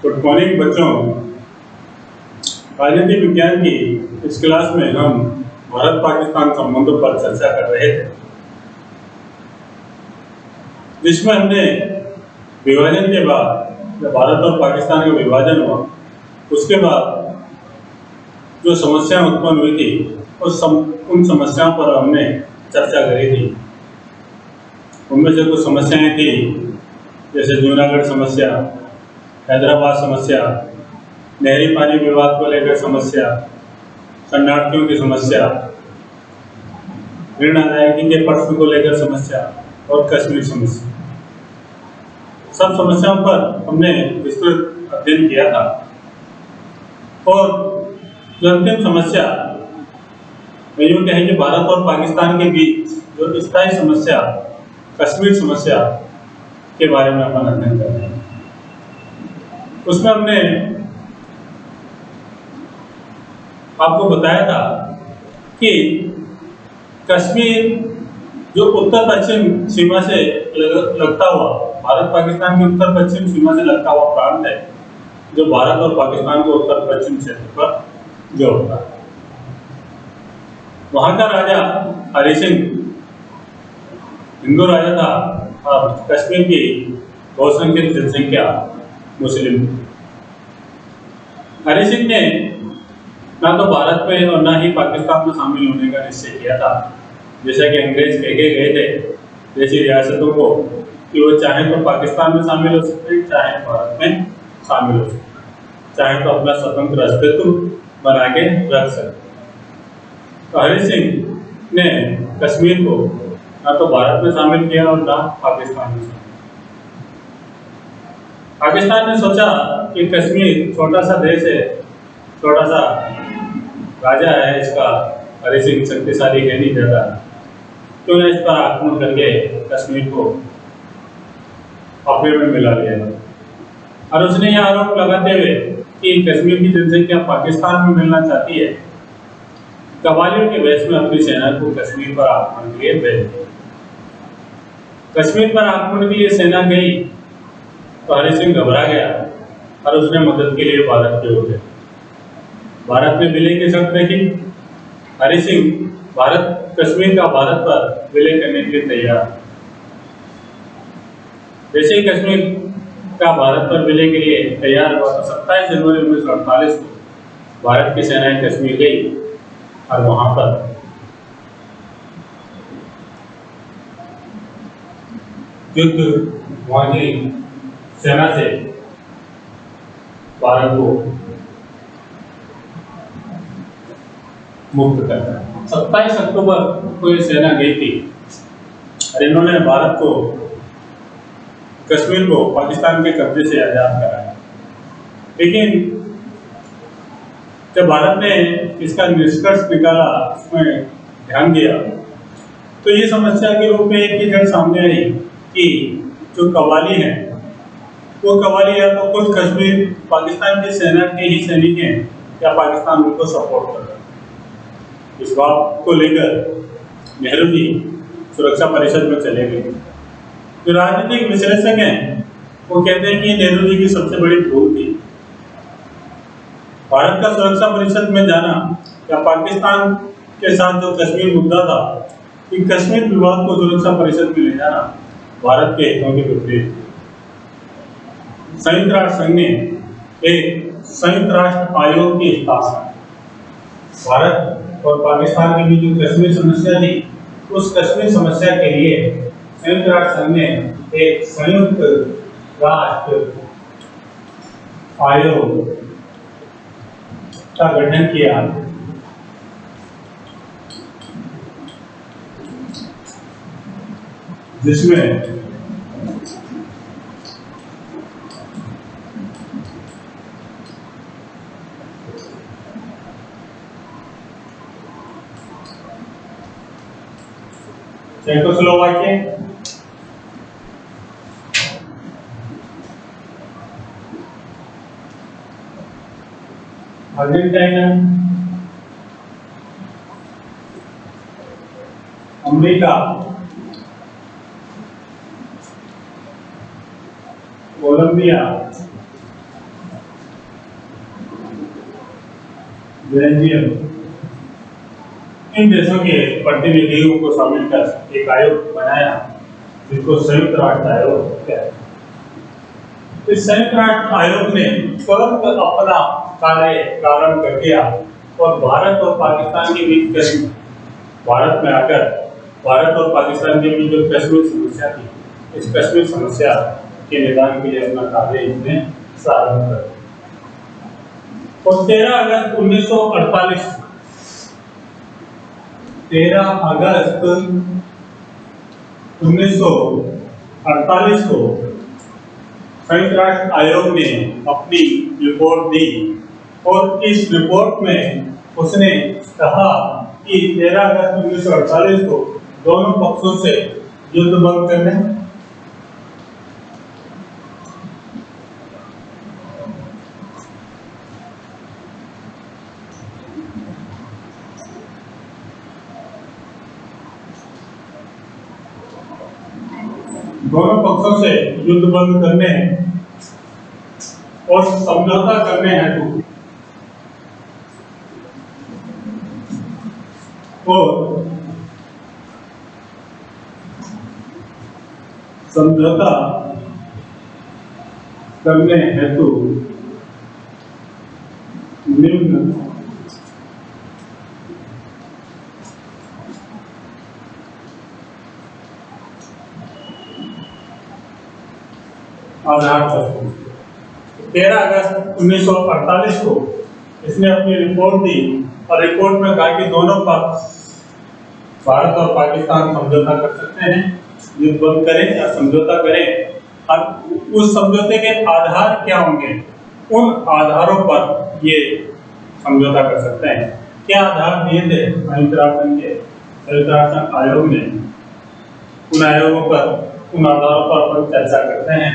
Good morning बच्चों। राजनीति विज्ञान की इस क्लास में हम भारत पाकिस्तान संबंधों पर चर्चा कर रहे थे, जिसमें हमने विभाजन के बाद जब भारत और पाकिस्तान का विभाजन हुआ उसके बाद जो समस्याएं उत्पन्न हुई थी उन समस्याओं पर हमने चर्चा करी थी। उनमें से कुछ समस्याएं थी जैसे जूनागढ़ समस्या, हैदराबाद समस्या, नहरी पानी विवाद को लेकर समस्या, शरणार्थियों की समस्या, ऋण अदायगी के प्रश्न को लेकर समस्या और कश्मीर समस्या। सब समस्याओं पर हमने विस्तृत अध्ययन किया था और जो अंतिम समस्या मैं यूँ कहें कि भारत और पाकिस्तान के बीच जो स्थायी समस्या कश्मीर समस्या के बारे में अपन अध्ययन कर रहे हैं, उसमें हमने आपको बताया था कि कश्मीर जो उत्तर पश्चिम सीमा से लगता हुआ भारत पाकिस्तान की उत्तर पश्चिम सीमा से लगता हुआ प्रांत है, जो भारत और पाकिस्तान को उत्तर पश्चिम क्षेत्र पर जोड़ता है। वहां का राजा हरि सिंह हिंदू राजा था और कश्मीर की बहुसंख्यक जनसंख्या मुस्लिम। हरि सिंह ने ना तो भारत में और ना ही पाकिस्तान में शामिल होने का निश्चय किया था, जैसा कि अंग्रेज कह के गए थे देशी रियासतों को कि वो चाहे तो पाकिस्तान में शामिल हो सकते हैं, चाहे भारत में शामिल हो सकते हैं, चाहे तो अपना स्वतंत्र अस्तित्व बना के रख सकते। तो हरि सिंह ने कश्मीर को ना तो भारत में शामिल किया और ना पाकिस्तान में शामिल। पाकिस्तान ने सोचा कि कश्मीर छोटा सा देश है, छोटा सा राजा है, इसका हरि सिंह शक्तिशाली है नहीं ज्यादा, क्यों ना इस पर आक्रमण करके कश्मीर को अपने में मिला लिया। और उसने यह आरोप लगाते हुए कि कश्मीर की जनसंख्या पाकिस्तान में मिलना चाहती है, कबालियों के वेश में अपनी सेना को कश्मीर पर आक्रमण के लिए भेज दिया। कश्मीर पर आक्रमण के लिए सेना गई तो हरि सिंह घबरा गया और उसने मदद के लिए भारत की ओर गया। भारत में विलय की शर्त रखी। हरि सिंह भारत कश्मीर का भारत पर विलय करने के लिए तैयार। जैसे ही कश्मीर का भारत पर विलय के लिए तैयार हुआ तो 27 जनवरी 1948 को भारत की सेनाएं कश्मीर गई और वहां पर युद्ध वहां की सेना से भारत को मुक्त करता है। 27 अक्टूबर को ये सेना गई थी और इन्होंने भारत को कश्मीर को पाकिस्तान के कब्जे से आजाद कराया। लेकिन जब भारत ने इसका निष्कर्ष निकाला, उसमें ध्यान दिया, तो ये समस्या के रूप में एक ही जड़ सामने आई कि जो कव्वाली हैं वो कव्वाली या तो खुद कश्मीर पाकिस्तान की सेना के ही सैनिक हैं या पाकिस्तान उनको सपोर्ट कर रहा है। इस बात को लेकर नेहरू जी सुरक्षा परिषद में चले गए। जो राजनीतिक विश्लेषक हैं वो कहते हैं कि नेहरू जी की सबसे बड़ी भूल थी भारत का सुरक्षा परिषद में जाना या पाकिस्तान के साथ जो कश्मीर मुद्दा था कि कश्मीर विवाद को सुरक्षा परिषद में ले जाना भारत के हितों के विपरीत। संयुक्त राष्ट्र संघ ने एक संयुक्त राष्ट्र आयोग की स्थापना, भारत और पाकिस्तान के बीच जो कश्मीर समस्या थी उस कश्मीर समस्या के लिए संयुक्त राष्ट्र संघ ने एक संयुक्त राष्ट्र आयोग का गठन किया, जिसमें Czechoslovakia, Argentina, America, Colombia, Belgium, इन देशों के प्रतिनिधियों को शामिल कर एक आयोग बनाया जिसको संयुक्त राष्ट्र आयोग कहते हैं। इस संयुक्त राष्ट्र आयोग ने तुरंत अपना कार्य प्रारंभ कर दिया और भारत और पाकिस्तान के बीच भारत में आकर भारत और पाकिस्तान के बीच जो कश्मीर समस्या थी, इस कश्मीर समस्या के निदान के लिए अपना कार्य इसने प्रारंभ कर दिया। और 13 अगस्त 1948 को संयुक्त राष्ट्र आयोग ने अपनी रिपोर्ट दी और इस रिपोर्ट में उसने कहा कि 13 अगस्त 1948 को दोनों पक्षों से युद्ध बंद करने, दोनों पक्षों से युद्ध बंद करने और समझौता करने हेतु और समझौता करने हेतु निम्न आधार पर 13 अगस्त 1948 को इसने अपनी रिपोर्ट दी और रिपोर्ट में कहा कि दोनों पक्ष भारत और पाकिस्तान समझौता कर सकते हैं, युद्ध बंद करें या समझौता करें। अब उस समझौते के आधार क्या होंगे, उन आधारों पर ये समझौता कर सकते हैं। क्या आधार दिए थे संयुक्त राष्ट्र आयोग ने, उन आयोगों पर, उन आधारों पर चर्चा करते हैं।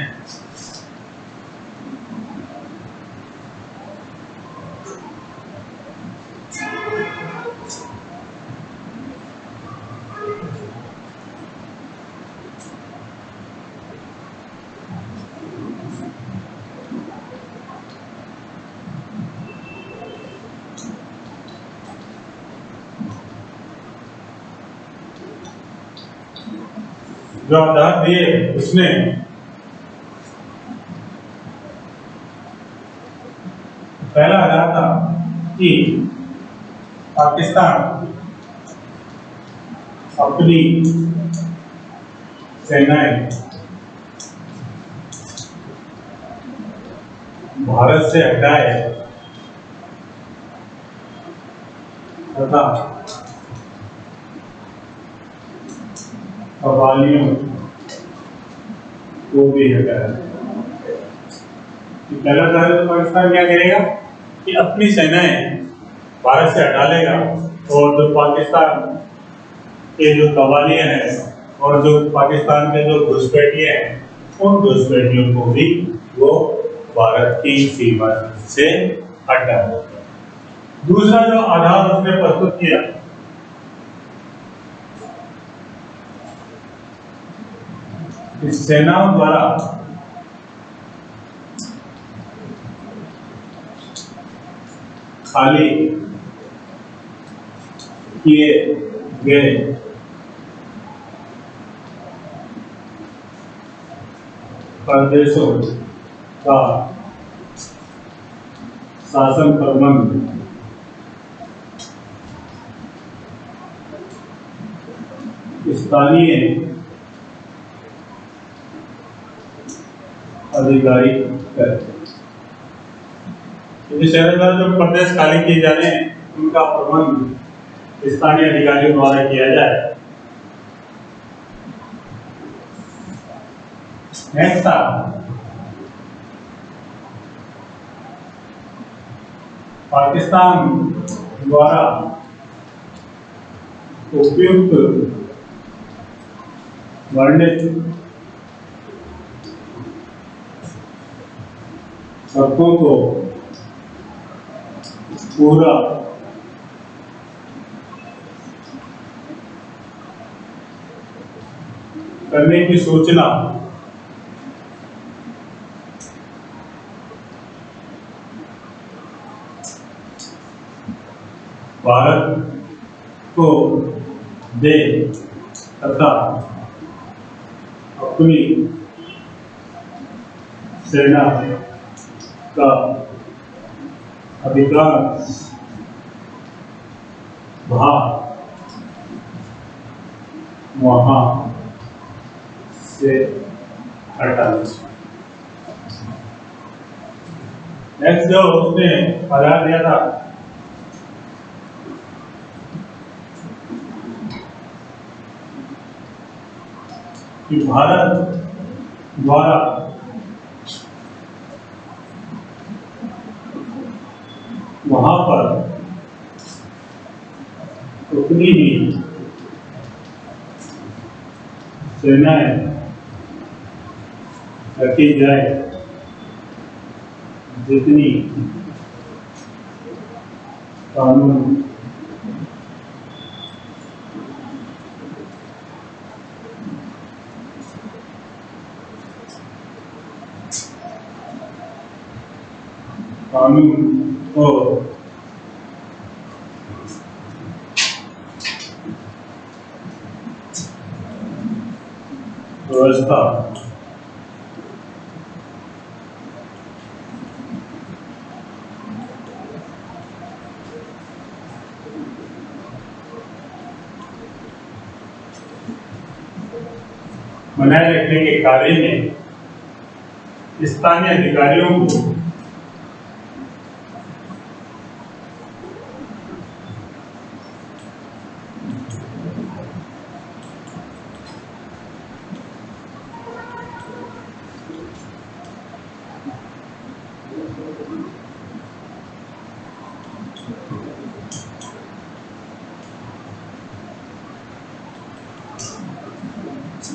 जो आधार दिए उसने पहला आधार था कि पाकिस्तान अपनी सेनाएं भारत से हटाए तथा कबालियों को भी हटाया। पहला कार्य तो पाकिस्तान क्या करेगा कि अपनी सेनाएं भारत से हटा लेगा और जो पाकिस्तान के जो कबालियां हैं और जो पाकिस्तान के जो घुसपैठिए हैं, उन घुसपैठियों को भी वो भारत की सीमा से हटा देगा। दूसरा जो आधार उसने प्रस्तुत किया, इस सेनाओं द्वारा खाली किए गए प्रदेशों का शासन प्रबंध स्थानीय अधिकारी करते हैं। जो प्रदेश खाली किए जा रहे हैं उनका प्रबंध स्थानीय अधिकारियों द्वारा किया जाए। नेक्स्ट पाकिस्तान द्वारा उपयुक्त वर्णित शर्तों को पूरा करने की सूचना भारत को दे तथा अपनी सेना का अधिकांश भाग वहां से हटा। नेक्स्ट जो उसने आधार दिया था कि भारत द्वारा वहां पर उतनी ही सेनाएं रखी जाए जितनी कानून और व्यवस्था बनाए रखने के कार्य में स्थानीय अधिकारियों को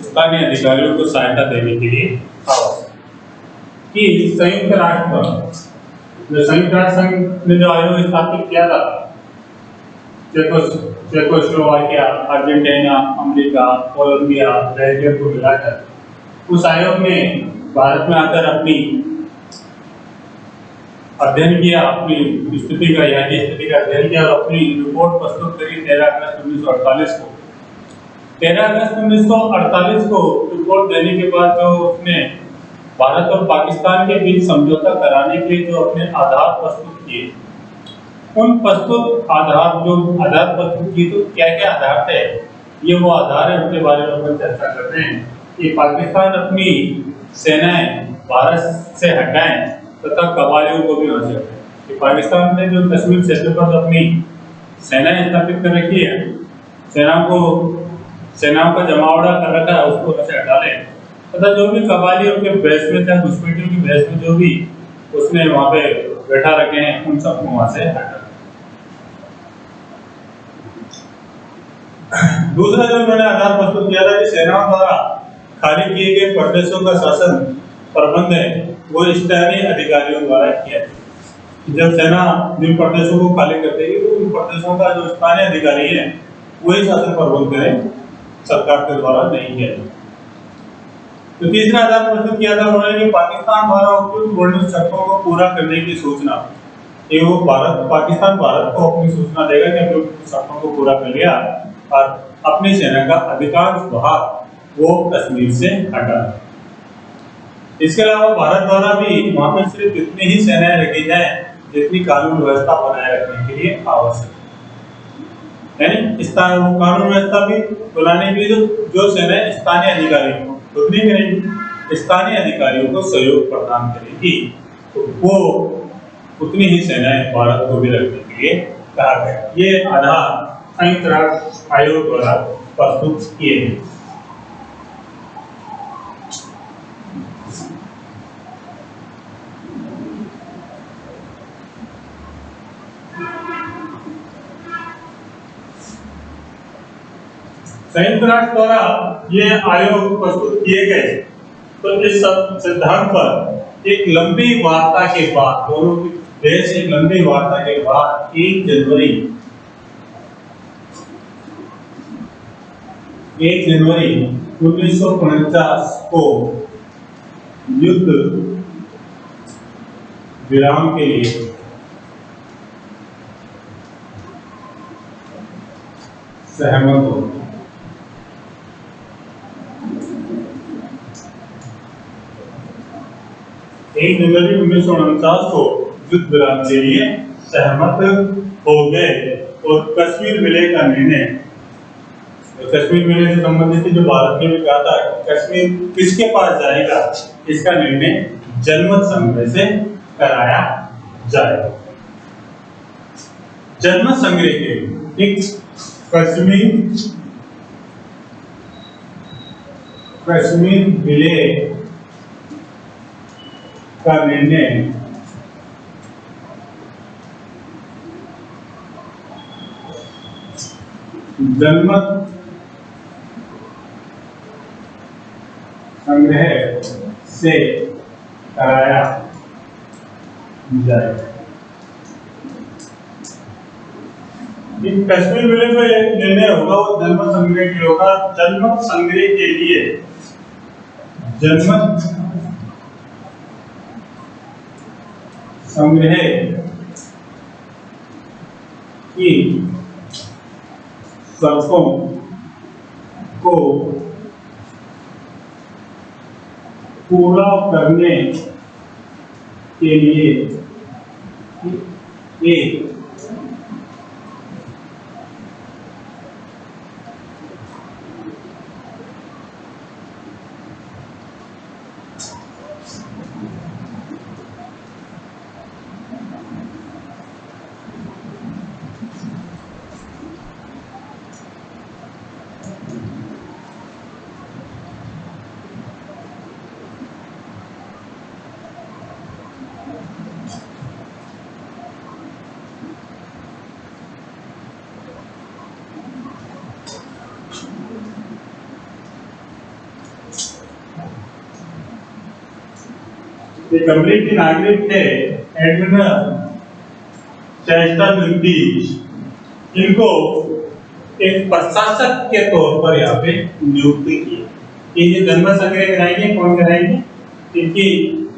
स्थानीय अधिकारियों को सहायता देने के लिए आवश्यक कि संयुक्त राष्ट्र संघ ने जो आयोग स्थापित किया था, Czechoslovakia, Argentina, America, Colombia, Belgium को मिलाकर उस आयोग ने भारत में आकर अपनी अध्ययन किया, अपनी स्थिति का यहाँ की स्थिति का अध्ययन किया और अपनी रिपोर्ट प्रस्तुत करी 13 अगस्त 1948 को। 13 अगस्त 1948 को रिपोर्ट देने के बाद जो उसने भारत और पाकिस्तान के बीच समझौता कराने के लिए जो अपने आधार प्रस्तुत किए, उन प्रस्तुत आधार प्रस्तुत किए तो क्या क्या आधार थे, ये वो आधार है, उनके बारे में हम चर्चा करते हैं कि पाकिस्तान अपनी सेनाएं भारत से हटाएं तथा कबालियों को भी वहां से हटाएं। कि पाकिस्तान ने जो कश्मीर क्षेत्र पर अपनी सेनाएं स्थापित कर रखी है, सेनाओं का जमावड़ा कर रखा है, उसको वहां से हटा लें तथा जो भी कबाली उनके बहस में थे, घुसपैठियों की बहस में जो भी उसने वहां पे बैठा रखे हैं, उन सबको वहां से हटा। दूसरा जो मैंने आधार प्रस्तुत किया था कि सेनाओं द्वारा खाली किए गए प्रदेशों का शासन प्रबंध है वो स्थानीय अधिकारियों द्वारा किया जाए। जब सेना जिन प्रदेशों को खाली कर देगी तो उन प्रदेशों का जो स्थानीय अधिकारी है वही शासन प्रबंध करें, सरकार के द्वारा नहीं किया जाए। तो तीसरा आधार प्रस्तुत किया था उन्होंने कि पाकिस्तान द्वारा उपयुक्त वर्णित शर्तों को पूरा करने की सूचना, ये वो पाकिस्तान भारत को अपनी सूचना देगा कि हमने शर्तों को पूरा कर लिया और अपनी सेना का अधिकांश भाग वो कश्मीर से हटा। इसके अलावा भारत द्वारा भी वहां पर सिर्फ इतनी ही सेनाएं रखी जाए जितनी कानून व्यवस्था बनाए रखने के लिए आवश्यक है, यानी कानून व्यवस्था भी बनाने के लिए जो सेनाएं स्थानीय अधिकारियों को उतनी करेगी, स्थानीय अधिकारियों को सहयोग प्रदान करेगी, तो वो उतनी ही सेनाएं भारत को भी रखने के लिए कहा गया। ये आधार संयुक्त राष्ट्र आयोग द्वारा प्रस्तुत किए गए। संयुक्त राष्ट्र द्वारा ये आयोग प्रस्तुत किए गए, तो इस सब सिद्धांत पर एक लंबी वार्ता के बाद दोनों देश एक लंबी वार्ता के बाद 1 जनवरी 1949 को युद्ध विराम के लिए सहमत हो। एक जनवरी 1949 को युद्ध विराम के लिए सहमत हो गए और कश्मीर विलय का निर्णय, कश्मीर विलय से संबंधित जो भारत ने भी कहा था कश्मीर किसके पास जाएगा, इसका निर्णय जनमत संग्रह से कराया जाएगा। जनमत संग्रह के एक कश्मीर विलय का निर्णय जनमत संग्रह से कराया जाए। कश्मीर विलय में निर्णय होगा वो जनमत संग्रह के होगा। जनमत संग्रह के लिए जनमत संग्रह की शर्तों को पूरा करने के लिए एक अमेरिकी नागरिक थे एडमिरल चेस्टर लुटीज, इनको एक प्रशासक के तौर पर यहाँ पे नियुक्त किए। ये जनमत संग्रह कराएंगे, कौन कराएंगे, इनकी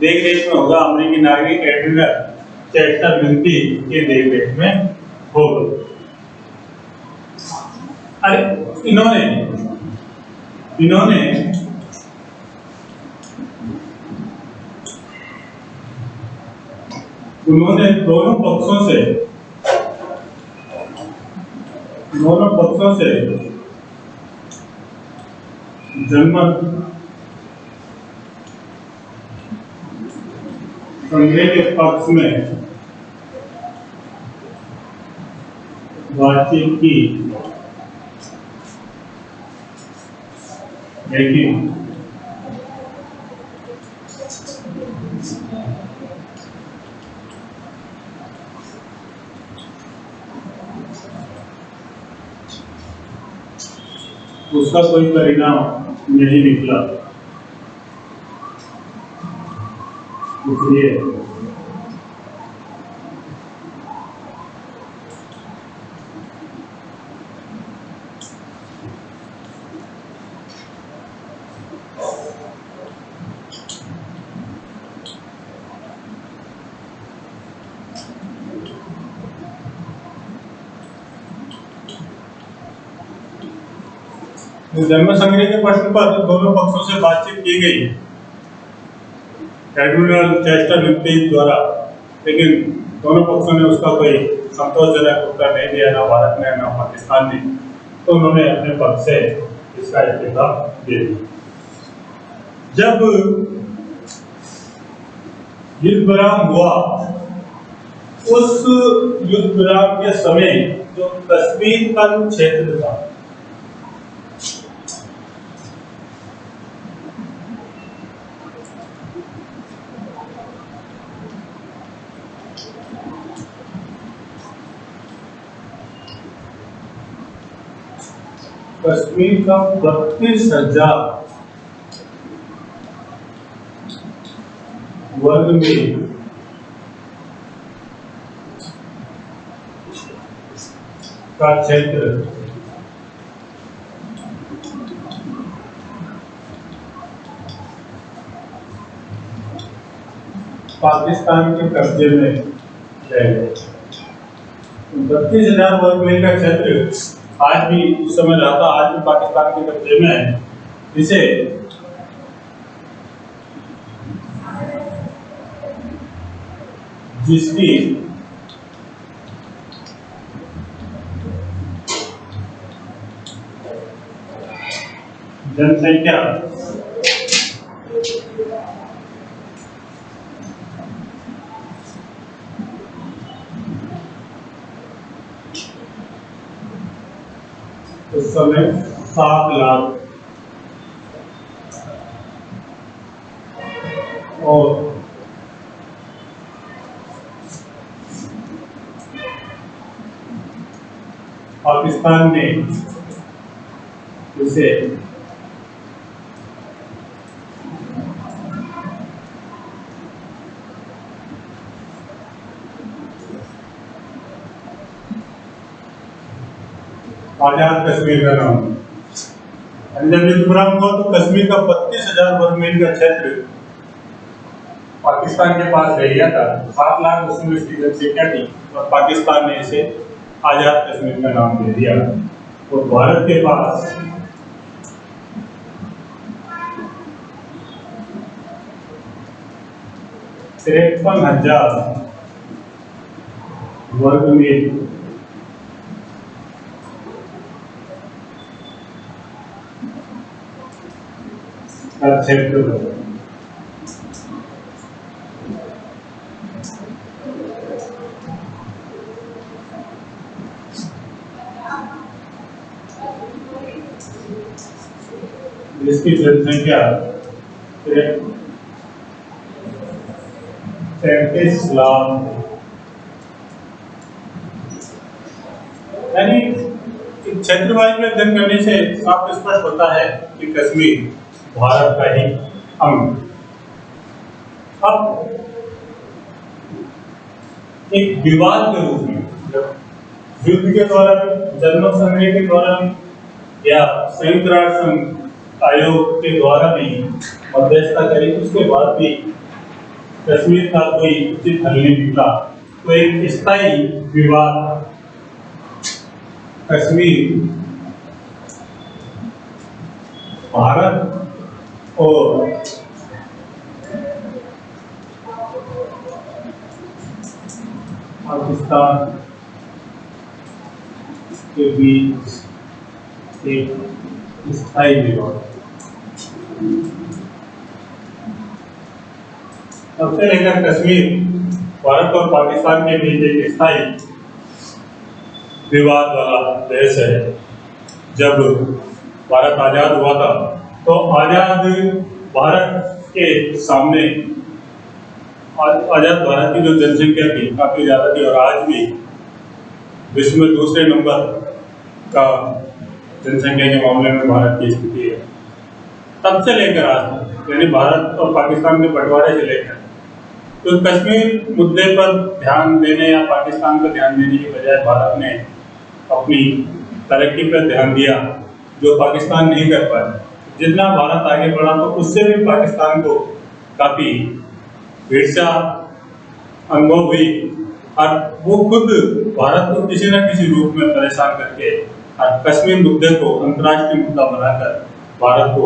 देखरेख में होगा अमेरिकी नागरिक एडमिरल चेस्टर लुटीज के देखरेख में होगा। अरे इन्होंने दोनों पक्षों से जनमत संग्रह के पक्ष में बातचीत की, लेकिन उसका कोई परिणाम नहीं निकला। इसलिए जनमत संग्रह के प्रश्न पर दोनों पक्षों से बातचीत की गई एडमिरल चेस्टर लुटीज द्वारा, लेकिन दोनों पक्षों ने उसका कोई संतोषजनक उत्तर नहीं दिया, ना भारत ने ना पाकिस्तान ने। तो उन्होंने अपने पक्ष से इसका इस्तीफा दे दिया। जब युद्ध विराम हुआ, उस युद्ध विराम के समय जो कश्मीर का क्षेत्र था, कश्मीर का 32,000 वर्ग मील का क्षेत्र पाकिस्तान के कब्जे में रह गए। 32,000 वर्ग मील का क्षेत्र आज भी उस समय रहा था, आज भी पाकिस्तान के कब्जे में है। इसे जिसकी जनसंख्या उस समय 7 लाख और पाकिस्तान ने इसे आजाद कश्मीर का नाम। जब युद्ध प्रारंभ हुआ तो कश्मीर का 32,000 वर्ग मील का क्षेत्र पाकिस्तान के पास रह गया था। 7 लाख उसमें इसकी जनसंख्या थी और पाकिस्तान ने इसे आजाद कश्मीर का नाम दे दिया। और भारत के पास तिरपन 53,000 वर्ग मील का क्षेत्र है। इसकी जनसंख्या 33 लाख, यानी क्षेत्रवाद में अध्ययन करने से साफ स्पष्ट होता है कि कश्मीर भारत का ही अंग। अब एक विवाद के रूप में जब युद्ध के दौरान, जनमत संग्रह के दौरान या संयुक्त राष्ट्र संघ आयोग के द्वारा भी मध्यस्थता करी, उसके बाद भी कश्मीर का कोई उचित हल नहीं निकला, तो एक स्थायी विवाद कश्मीर भारत और पाकिस्तान के बीच एक स्थायी विवाद। तब से लेकर कश्मीर भारत और पाकिस्तान के बीच एक स्थायी विवाद वाला देश है। जब भारत आजाद हुआ था तो आजाद भारत के सामने आजाद भारत की जो जनसंख्या थी काफी ज्यादा थी और आज भी विश्व में दूसरे नंबर का जनसंख्या के मामले में भारत की स्थिति है। तब से लेकर आज तक, यानी भारत और पाकिस्तान के बंटवारे से लेकर, तो कश्मीर मुद्दे पर ध्यान देने या पाकिस्तान पर ध्यान देने की बजाय भारत ने अपनी तरक्की पर ध्यान दिया, जो पाकिस्तान नहीं कर पाया। जितना भारत आगे बढ़ा तो उससे भी पाकिस्तान को काफी ईर्ष्या अनुभव हुई और वो खुद भारत को किसी न किसी रूप में परेशान करके और कश्मीर मुद्दे को अंतर्राष्ट्रीय मुद्दा बनाकर भारत को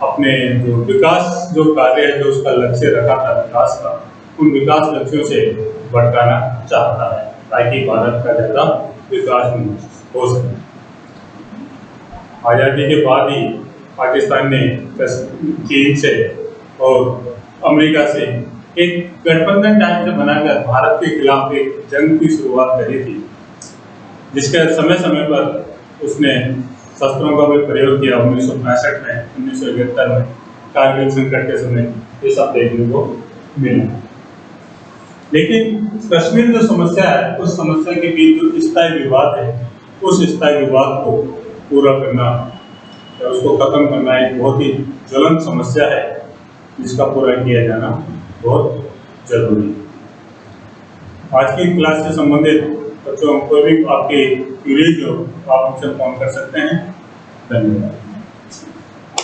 अपने जो विकास जो कार्य है, जो उसका लक्ष्य रखा था विकास का, उन विकास लक्ष्यों से भटकाना चाहता है ताकि भारत का ज्यादा विकास हो सके। आजादी के बाद ही पाकिस्तान ने चीन से और अमेरिका से एक गठबंधन टाइप से बनाकर भारत के खिलाफ एक जंग की शुरुआत करी थी, जिसके समय समय पर उसने शस्त्रों का भी प्रयोग किया। 1965 में, 1971 में कारगिल संकट के समय ये सब देखने को मिला। लेकिन कश्मीर जो समस्या है, उस समस्या के बीच जो स्थायी विवाद है, उस स्थायी विवाद को पूरा करना या उसको खत्म करना एक बहुत ही ज्वलंत समस्या है, जिसका पूरा किया जाना बहुत जरूरी है। आज की क्लास से संबंधित बच्चों कोई भी आपके क्यूरीज हो, आप हमसे फोन कर सकते हैं। धन्यवाद।